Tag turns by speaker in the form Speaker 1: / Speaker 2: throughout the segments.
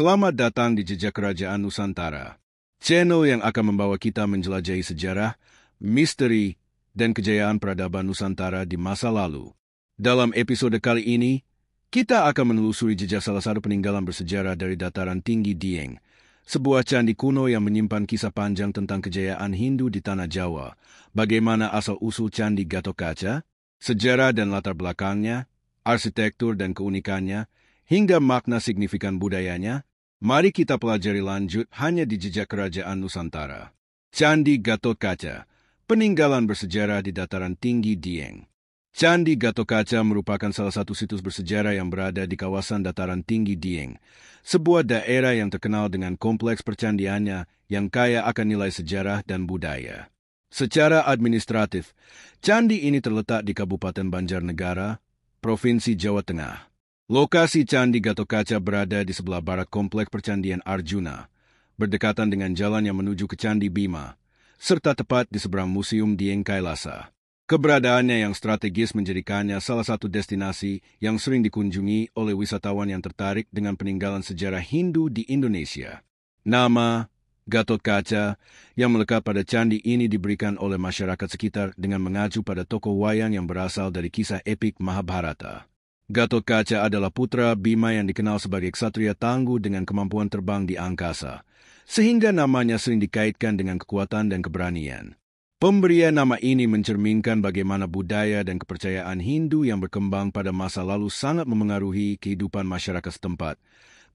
Speaker 1: Selamat datang di Jejak Kerajaan Nusantara, channel yang akan membawa kita menjelajahi sejarah, misteri, dan kejayaan peradaban Nusantara di masa lalu. Dalam episode kali ini, kita akan menelusuri jejak salah satu peninggalan bersejarah dari dataran tinggi Dieng, sebuah candi kuno yang menyimpan kisah panjang tentang kejayaan Hindu di tanah Jawa, bagaimana asal-usul Candi Gatotkaca, sejarah dan latar belakangnya, arsitektur dan keunikannya, hingga makna signifikan budayanya. Mari kita pelajari lanjut hanya di Jejak Kerajaan Nusantara. Candi Gatotkaca, peninggalan bersejarah di dataran tinggi Dieng. Candi Gatotkaca merupakan salah satu situs bersejarah yang berada di kawasan dataran tinggi Dieng, sebuah daerah yang terkenal dengan kompleks percandiannya yang kaya akan nilai sejarah dan budaya. Secara administratif, candi ini terletak di Kabupaten Banjarnegara, Provinsi Jawa Tengah. Lokasi Candi Gatotkaca berada di sebelah barat kompleks percandian Arjuna, berdekatan dengan jalan yang menuju ke Candi Bima, serta tepat di seberang Museum Dieng Kailasa. Keberadaannya yang strategis menjadikannya salah satu destinasi yang sering dikunjungi oleh wisatawan yang tertarik dengan peninggalan sejarah Hindu di Indonesia. Nama Gatotkaca yang melekat pada candi ini diberikan oleh masyarakat sekitar dengan mengacu pada tokoh wayang yang berasal dari kisah epik Mahabharata. Gatotkaca adalah putra Bima yang dikenal sebagai ksatria tangguh dengan kemampuan terbang di angkasa, sehingga namanya sering dikaitkan dengan kekuatan dan keberanian. Pemberian nama ini mencerminkan bagaimana budaya dan kepercayaan Hindu yang berkembang pada masa lalu sangat memengaruhi kehidupan masyarakat setempat,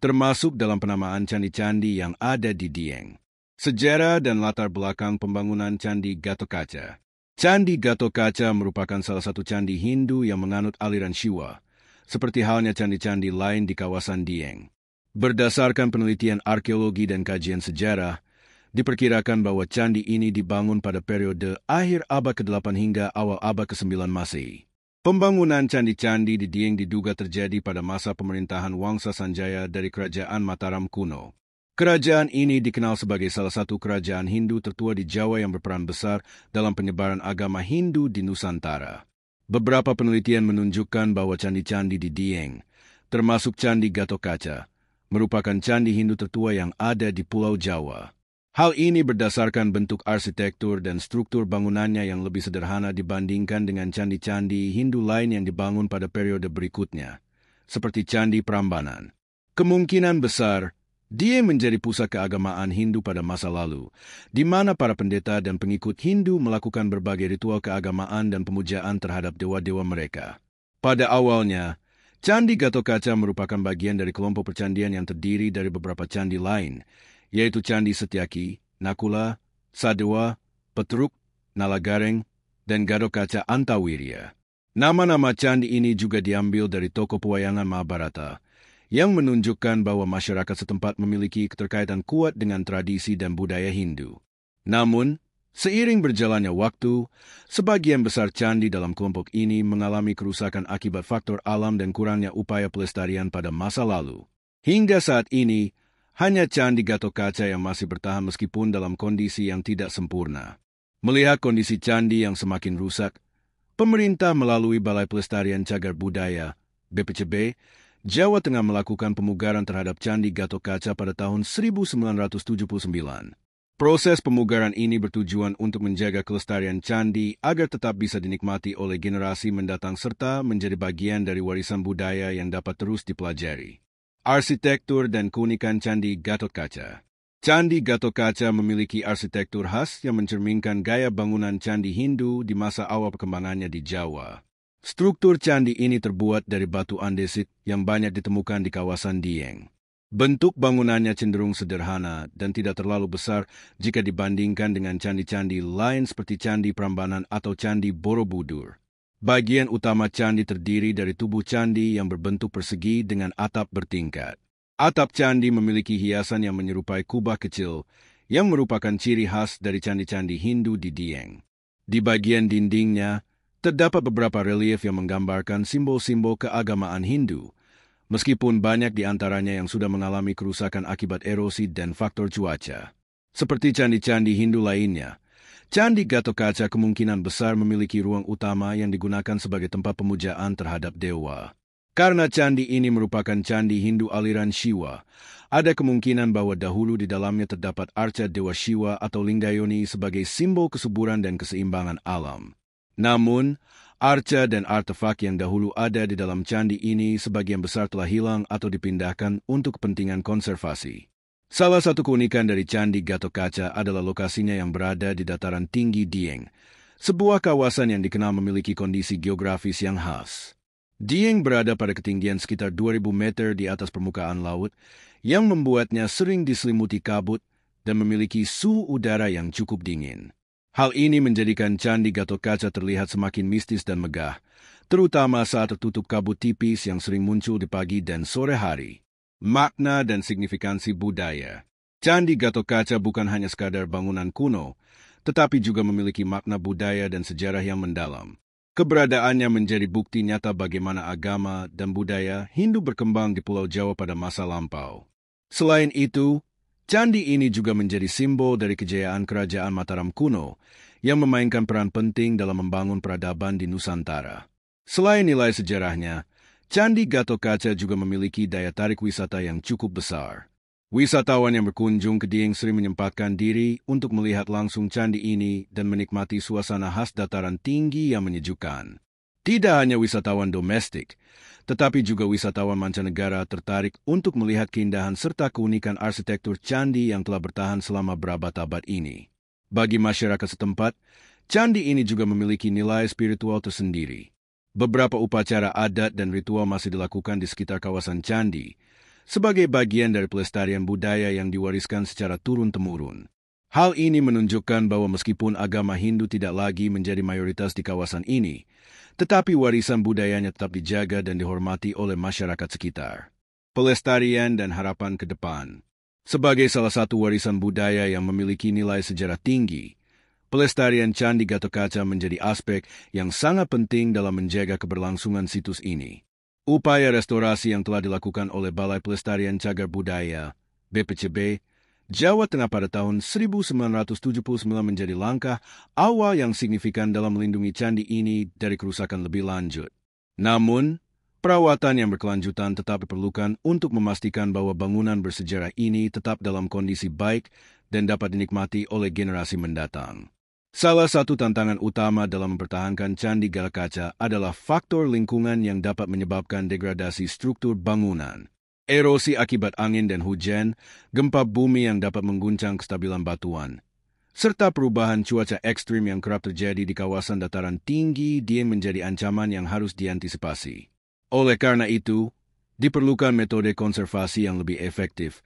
Speaker 1: termasuk dalam penamaan candi-candi yang ada di Dieng. Sejarah dan latar belakang pembangunan Candi Gatotkaca. Candi Gatotkaca merupakan salah satu candi Hindu yang menganut aliran Shiva, seperti halnya candi-candi lain di kawasan Dieng. Berdasarkan penelitian arkeologi dan kajian sejarah, diperkirakan bahwa candi ini dibangun pada periode akhir abad ke-8 hingga awal abad ke-9 Masehi. Pembangunan candi-candi di Dieng diduga terjadi pada masa pemerintahan Wangsa Sanjaya dari Kerajaan Mataram kuno. Kerajaan ini dikenal sebagai salah satu kerajaan Hindu tertua di Jawa yang berperan besar dalam penyebaran agama Hindu di Nusantara. Beberapa penelitian menunjukkan bahwa candi-candi di Dieng, termasuk Candi Gatotkaca, merupakan candi Hindu tertua yang ada di Pulau Jawa. Hal ini berdasarkan bentuk arsitektur dan struktur bangunannya yang lebih sederhana dibandingkan dengan candi-candi Hindu lain yang dibangun pada periode berikutnya, seperti Candi Prambanan. Kemungkinan besar, Dieng menjadi pusat keagamaan Hindu pada masa lalu, di mana para pendeta dan pengikut Hindu melakukan berbagai ritual keagamaan dan pemujaan terhadap dewa-dewa mereka. Pada awalnya, Candi Gatotkaca merupakan bagian dari kelompok percandian yang terdiri dari beberapa candi lain, yaitu Candi Setyaki, Nakula, Sadewa, Petruk, Nalagareng, dan Gatotkaca Antawirya. Nama-nama candi ini juga diambil dari tokoh pewayangan Mahabharata, yang menunjukkan bahwa masyarakat setempat memiliki keterkaitan kuat dengan tradisi dan budaya Hindu. Namun, seiring berjalannya waktu, sebagian besar candi dalam kelompok ini mengalami kerusakan akibat faktor alam dan kurangnya upaya pelestarian pada masa lalu. Hingga saat ini, hanya Candi Gatotkaca yang masih bertahan meskipun dalam kondisi yang tidak sempurna. Melihat kondisi candi yang semakin rusak, pemerintah melalui Balai Pelestarian Cagar Budaya, BPCB, Jawa Tengah melakukan pemugaran terhadap Candi Gatotkaca pada tahun 1979. Proses pemugaran ini bertujuan untuk menjaga kelestarian candi agar tetap bisa dinikmati oleh generasi mendatang serta menjadi bagian dari warisan budaya yang dapat terus dipelajari. Arsitektur dan keunikan Candi Gatotkaca. Candi Gatotkaca memiliki arsitektur khas yang mencerminkan gaya bangunan candi Hindu di masa awal perkembangannya di Jawa. Struktur candi ini terbuat dari batu andesit yang banyak ditemukan di kawasan Dieng. Bentuk bangunannya cenderung sederhana dan tidak terlalu besar jika dibandingkan dengan candi-candi lain seperti Candi Prambanan atau Candi Borobudur. Bagian utama candi terdiri dari tubuh candi yang berbentuk persegi dengan atap bertingkat. Atap candi memiliki hiasan yang menyerupai kubah kecil yang merupakan ciri khas dari candi-candi Hindu di Dieng. Di bagian dindingnya, terdapat beberapa relief yang menggambarkan simbol-simbol keagamaan Hindu, meskipun banyak di antaranya yang sudah mengalami kerusakan akibat erosi dan faktor cuaca. Seperti candi-candi Hindu lainnya, Candi Gatotkaca kemungkinan besar memiliki ruang utama yang digunakan sebagai tempat pemujaan terhadap dewa. Karena candi ini merupakan candi Hindu aliran Shiva, Ada kemungkinan bahwa dahulu di dalamnya terdapat arca Dewa Shiva atau Lingayoni sebagai simbol kesuburan dan keseimbangan alam. Namun, arca dan artefak yang dahulu ada di dalam candi ini sebagian besar telah hilang atau dipindahkan untuk kepentingan konservasi. Salah satu keunikan dari Candi Gatotkaca adalah lokasinya yang berada di dataran tinggi Dieng, sebuah kawasan yang dikenal memiliki kondisi geografis yang khas. Dieng berada pada ketinggian sekitar 2.000 meter di atas permukaan laut, yang membuatnya sering diselimuti kabut dan memiliki suhu udara yang cukup dingin. Hal ini menjadikan Candi Gatotkaca terlihat semakin mistis dan megah, terutama saat tertutup kabut tipis yang sering muncul di pagi dan sore hari. Makna dan signifikansi budaya. Candi Gatotkaca bukan hanya sekadar bangunan kuno, tetapi juga memiliki makna budaya dan sejarah yang mendalam. Keberadaannya menjadi bukti nyata bagaimana agama dan budaya Hindu berkembang di Pulau Jawa pada masa lampau. Selain itu, candi ini juga menjadi simbol dari kejayaan kerajaan Mataram kuno yang memainkan peran penting dalam membangun peradaban di Nusantara. Selain nilai sejarahnya, Candi Gatotkaca juga memiliki daya tarik wisata yang cukup besar. Wisatawan yang berkunjung ke Dieng sering menyempatkan diri untuk melihat langsung candi ini dan menikmati suasana khas dataran tinggi yang menyejukkan. Tidak hanya wisatawan domestik, tetapi juga wisatawan mancanegara tertarik untuk melihat keindahan serta keunikan arsitektur candi yang telah bertahan selama berabad-abad ini. Bagi masyarakat setempat, candi ini juga memiliki nilai spiritual tersendiri. Beberapa upacara adat dan ritual masih dilakukan di sekitar kawasan candi, sebagai bagian dari pelestarian budaya yang diwariskan secara turun-temurun. Hal ini menunjukkan bahwa meskipun agama Hindu tidak lagi menjadi mayoritas di kawasan ini, tetapi warisan budayanya tetap dijaga dan dihormati oleh masyarakat sekitar. Pelestarian dan harapan ke depan. Sebagai salah satu warisan budaya yang memiliki nilai sejarah tinggi, pelestarian Candi Gatotkaca menjadi aspek yang sangat penting dalam menjaga keberlangsungan situs ini. Upaya restorasi yang telah dilakukan oleh Balai Pelestarian Cagar Budaya, BPCB, Jawa Tengah pada tahun 1979 menjadi langkah awal yang signifikan dalam melindungi candi ini dari kerusakan lebih lanjut. Namun, perawatan yang berkelanjutan tetap diperlukan untuk memastikan bahwa bangunan bersejarah ini tetap dalam kondisi baik dan dapat dinikmati oleh generasi mendatang. Salah satu tantangan utama dalam mempertahankan Candi Gatotkaca adalah faktor lingkungan yang dapat menyebabkan degradasi struktur bangunan, erosi akibat angin dan hujan, gempa bumi yang dapat mengguncang kestabilan batuan, serta perubahan cuaca ekstrim yang kerap terjadi di kawasan dataran tinggi Dieng menjadi ancaman yang harus diantisipasi. Oleh karena itu, diperlukan metode konservasi yang lebih efektif,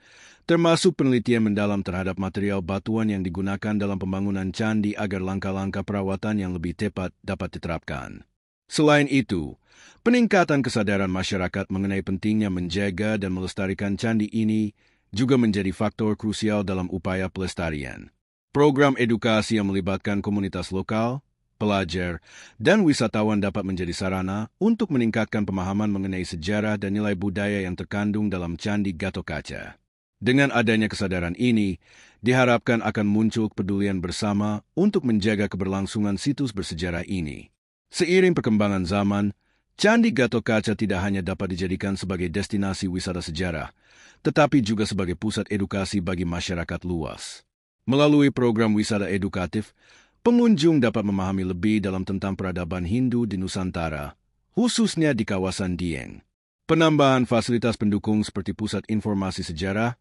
Speaker 1: termasuk penelitian mendalam terhadap material batuan yang digunakan dalam pembangunan candi agar langkah-langkah perawatan yang lebih tepat dapat diterapkan. Selain itu, peningkatan kesadaran masyarakat mengenai pentingnya menjaga dan melestarikan candi ini juga menjadi faktor krusial dalam upaya pelestarian. Program edukasi yang melibatkan komunitas lokal, pelajar, dan wisatawan dapat menjadi sarana untuk meningkatkan pemahaman mengenai sejarah dan nilai budaya yang terkandung dalam Candi Gatotkaca. Dengan adanya kesadaran ini, diharapkan akan muncul kepedulian bersama untuk menjaga keberlangsungan situs bersejarah ini. Seiring perkembangan zaman, Candi Gatotkaca tidak hanya dapat dijadikan sebagai destinasi wisata sejarah, tetapi juga sebagai pusat edukasi bagi masyarakat luas. Melalui program wisata edukatif, pengunjung dapat memahami lebih dalam tentang peradaban Hindu di Nusantara, khususnya di kawasan Dieng. Penambahan fasilitas pendukung seperti pusat informasi sejarah,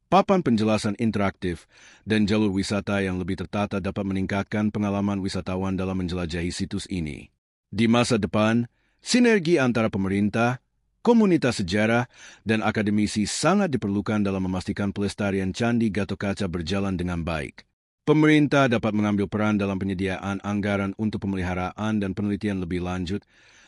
Speaker 1: papan penjelasan interaktif, dan jalur wisata yang lebih tertata dapat meningkatkan pengalaman wisatawan dalam menjelajahi situs ini. Di masa depan, sinergi antara pemerintah, komunitas sejarah, dan akademisi sangat diperlukan dalam memastikan pelestarian Candi Gatotkaca berjalan dengan baik. Pemerintah dapat mengambil peran dalam penyediaan anggaran untuk pemeliharaan dan penelitian lebih lanjut,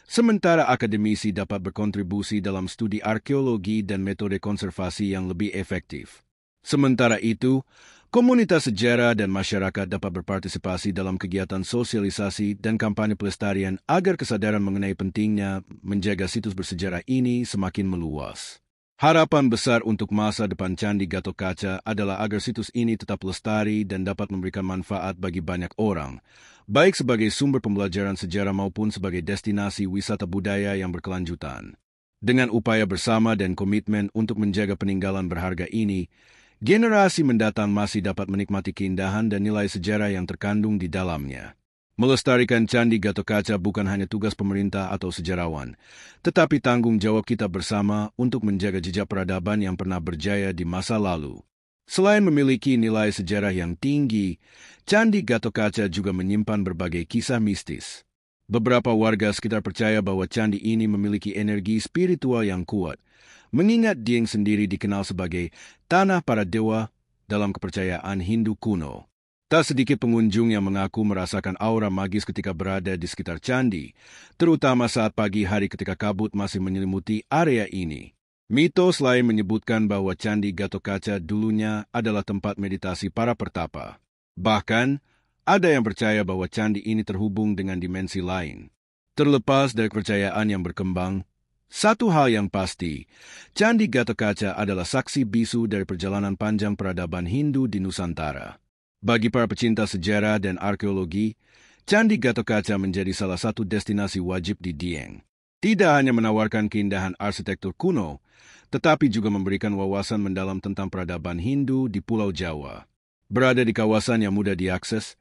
Speaker 1: sementara akademisi dapat berkontribusi dalam studi arkeologi dan metode konservasi yang lebih efektif. Sementara itu, komunitas sejarah dan masyarakat dapat berpartisipasi dalam kegiatan sosialisasi dan kampanye pelestarian agar kesadaran mengenai pentingnya menjaga situs bersejarah ini semakin meluas. Harapan besar untuk masa depan Candi Gatotkaca adalah agar situs ini tetap lestari dan dapat memberikan manfaat bagi banyak orang, baik sebagai sumber pembelajaran sejarah maupun sebagai destinasi wisata budaya yang berkelanjutan. Dengan upaya bersama dan komitmen untuk menjaga peninggalan berharga ini, generasi mendatang masih dapat menikmati keindahan dan nilai sejarah yang terkandung di dalamnya. Melestarikan Candi Gatotkaca bukan hanya tugas pemerintah atau sejarawan, tetapi tanggung jawab kita bersama untuk menjaga jejak peradaban yang pernah berjaya di masa lalu. Selain memiliki nilai sejarah yang tinggi, Candi Gatotkaca juga menyimpan berbagai kisah mistis. Beberapa warga sekitar percaya bahwa candi ini memiliki energi spiritual yang kuat, mengingat Dieng sendiri dikenal sebagai tanah para dewa dalam kepercayaan Hindu kuno. Tak sedikit pengunjung yang mengaku merasakan aura magis ketika berada di sekitar candi, terutama saat pagi hari ketika kabut masih menyelimuti area ini. Mitos lain menyebutkan bahwa Candi Gatotkaca dulunya adalah tempat meditasi para pertapa. Bahkan, ada yang percaya bahwa candi ini terhubung dengan dimensi lain. Terlepas dari kepercayaan yang berkembang, satu hal yang pasti, Candi Gatotkaca adalah saksi bisu dari perjalanan panjang peradaban Hindu di Nusantara. Bagi para pecinta sejarah dan arkeologi, Candi Gatotkaca menjadi salah satu destinasi wajib di Dieng. Tidak hanya menawarkan keindahan arsitektur kuno, tetapi juga memberikan wawasan mendalam tentang peradaban Hindu di Pulau Jawa. Berada di kawasan yang mudah diakses,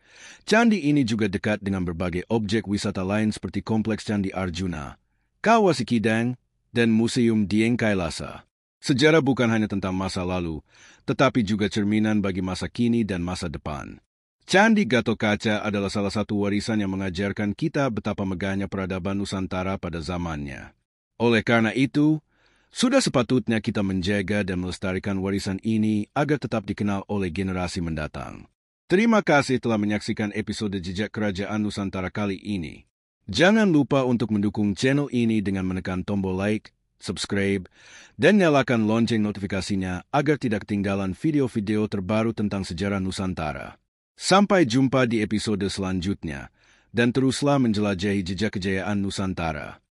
Speaker 1: candi ini juga dekat dengan berbagai objek wisata lain seperti Kompleks Candi Arjuna, Kawah Sikidang, dan Museum Dieng Kailasa. Sejarah bukan hanya tentang masa lalu, tetapi juga cerminan bagi masa kini dan masa depan. Candi Gatotkaca adalah salah satu warisan yang mengajarkan kita betapa megahnya peradaban Nusantara pada zamannya. Oleh karena itu, sudah sepatutnya kita menjaga dan melestarikan warisan ini agar tetap dikenal oleh generasi mendatang. Terima kasih telah menyaksikan episode Jejak Kerajaan Nusantara kali ini. Jangan lupa untuk mendukung channel ini dengan menekan tombol like, subscribe, dan nyalakan lonceng notifikasinya agar tidak ketinggalan video-video terbaru tentang sejarah Nusantara. Sampai jumpa di episode selanjutnya, dan teruslah menjelajahi jejak kejayaan Nusantara.